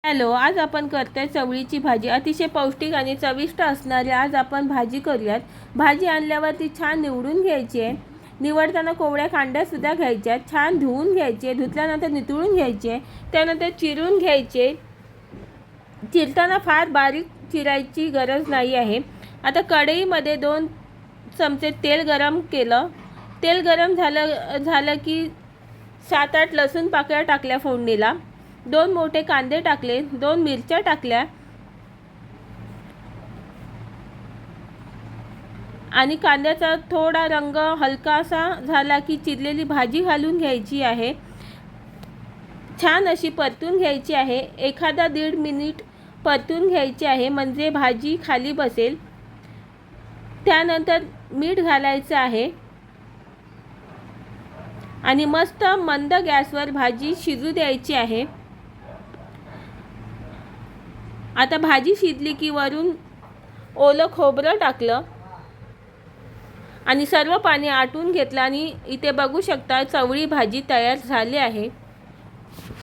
Hello, आज आपण करतोय चवळीची भाजी. अतिशय पौष्टिक आणि चविष्ट असणारी आज आपण भाजी करूयात. भाजी आणल्यावर ती छान निवडून घ्यायची आहे. निवडताना कोवळ्या कांड्यासुद्धा घ्यायच्या, छान धुवून घ्यायचे, धुतल्यानंतर नितळून घ्यायचे, त्यानंतर चिरून घ्यायचे. चिरताना फार बारीक चिरायची गरज नाही आहे. आता कढईमध्ये 2 चमचे तेल गरम केलं. तेल गरम झालं की 7-8 लसूण पाकळ्या टाकल्या फोडणीला. 2 मोठे कांदे टाकले, 2 मिरच्या टाकल्या आणि कांद्याचा थोडा रंग हलकासा झाला की चिरलेली भाजी घालून घ्यायची आहे. छान अशी परतून घ्यायची आहे. 1-1.5 मिनिट परतून घ्यायची आहे, म्हणजे भाजी खाली बसेल. त्यानंतर मीठ घालायचं आहे आणि मस्त मंद गॅसवर भाजी शिजू द्यायची आहे. आता भाजी शिजली की वरून ओलं खोबरं टाकलं आणि सर्व पाणी आटून घेतलं आणि इथे बघू शकता चवळी भाजी तयार झाली आहे.